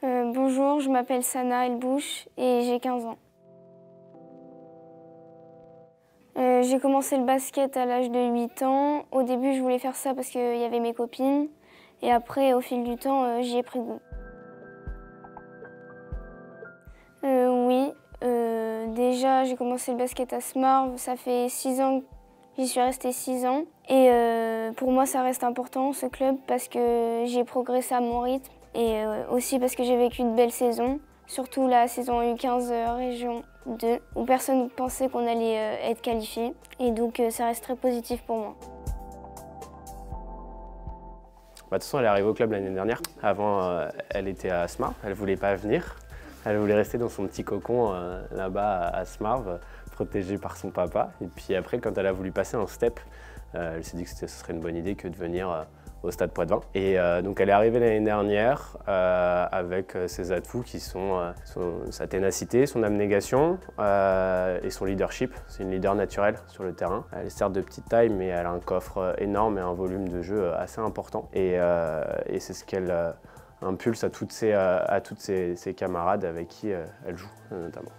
Bonjour, je m'appelle Sana Elbouch et j'ai 15 ans. J'ai commencé le basket à l'âge de 8 ans. Au début, je voulais faire ça parce qu'il y avait mes copines. Et après, au fil du temps, j'y ai pris goût. Oui, déjà, j'ai commencé le basket à Smarv. Ça fait 6 ans, j'y suis restée 6 ans. Et pour moi, ça reste important, ce club, parce que j'ai progressé à mon rythme. Et aussi parce que j'ai vécu de belles saisons, surtout la saison U15 Région 2, où personne ne pensait qu'on allait être qualifié. Et donc ça reste très positif pour moi. De toute façon, elle est arrivée au club l'année dernière. Avant, elle était à Smarv, elle ne voulait pas venir. Elle voulait rester dans son petit cocon là-bas à Smarv, protégée par son papa. Et puis après, quand elle a voulu passer un step, elle s'est dit que ce serait une bonne idée que de venir au Stade Poitvin. Et donc elle est arrivée l'année dernière avec ses atouts qui sont sa ténacité, son abnégation et son leadership. C'est une leader naturelle sur le terrain. Elle est certes de petite taille, mais elle a un coffre énorme et un volume de jeu assez important. Et c'est ce qu'elle impulse à toutes ses camarades avec qui elle joue notamment.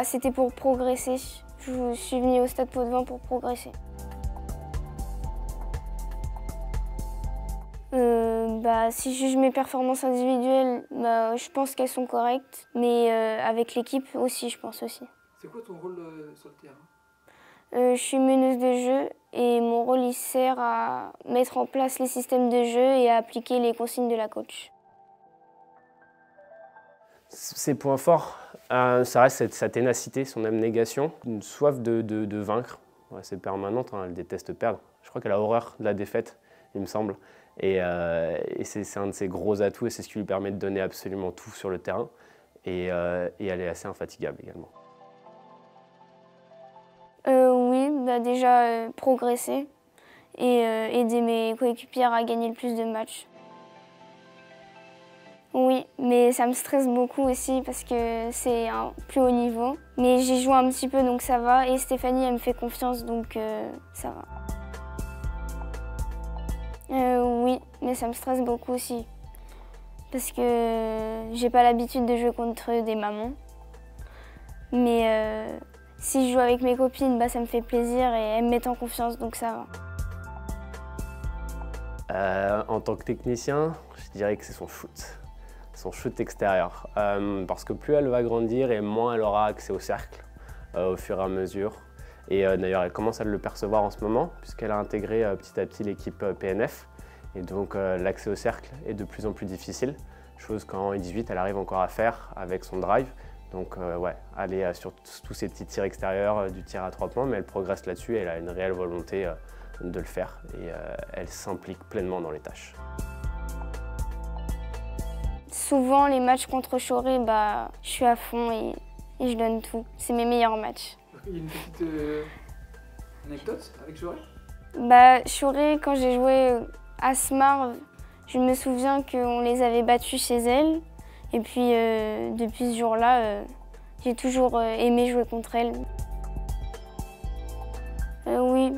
C'était pour progresser. Je suis venue au Stade Poitvin pour progresser. Si je juge mes performances individuelles, je pense qu'elles sont correctes, mais avec l'équipe aussi, je pense aussi. C'est quoi ton rôle sur le terrain? Je suis meneuse de jeu et mon rôle il sert à mettre en place les systèmes de jeu et à appliquer les consignes de la coach. Ses points forts, ça reste sa ténacité, son abnégation, une soif de vaincre. Ouais, c'est permanente, hein, elle déteste perdre. Je crois qu'elle a horreur de la défaite, il me semble. Et c'est un de ses gros atouts et c'est ce qui lui permet de donner absolument tout sur le terrain. Et elle est assez infatigable également. Oui, déjà progresser et aider mes coéquipières à gagner le plus de matchs. Oui, mais ça me stresse beaucoup aussi parce que c'est un plus haut niveau. Mais j'y joue un petit peu donc ça va et Stéphanie elle me fait confiance donc ça va. Oui, mais ça me stresse beaucoup aussi parce que j'ai pas l'habitude de jouer contre des mamans. Mais si je joue avec mes copines, ça me fait plaisir et elles me mettent en confiance donc ça va. En tant que technicien, je dirais que c'est son shoot extérieur. Parce que plus elle va grandir et moins elle aura accès au cercle au fur et à mesure. Et d'ailleurs, elle commence à le percevoir en ce moment puisqu'elle a intégré petit à petit l'équipe PNF. Et donc l'accès au cercle est de plus en plus difficile, chose qu'en U18 elle arrive encore à faire avec son drive. Donc ouais, aller sur tous ces petits tirs extérieurs, du tir à 3 points, mais elle progresse là-dessus et elle a une réelle volonté de le faire et elle s'implique pleinement dans les tâches. Souvent, les matchs contre Choré, je suis à fond et je donne tout. C'est mes meilleurs matchs. Il y a une petite anecdote avec Choré? Choré, quand j'ai joué à Smarv, je me souviens qu'on les avait battus chez elle. Et puis, depuis ce jour-là, j'ai toujours aimé jouer contre elle. Oui,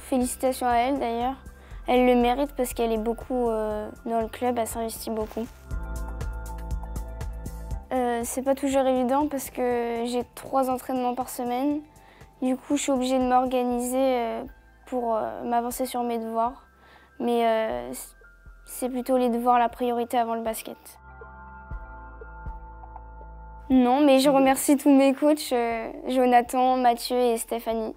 félicitations à elle d'ailleurs. Elle le mérite parce qu'elle est beaucoup dans le club, elle s'investit beaucoup. C'est pas toujours évident parce que j'ai 3 entraînements par semaine. Du coup, je suis obligée de m'organiser pour m'avancer sur mes devoirs. Mais c'est plutôt les devoirs la priorité avant le basket. Non, mais je remercie tous mes coachs, Jonathan, Mathieu et Stéphanie.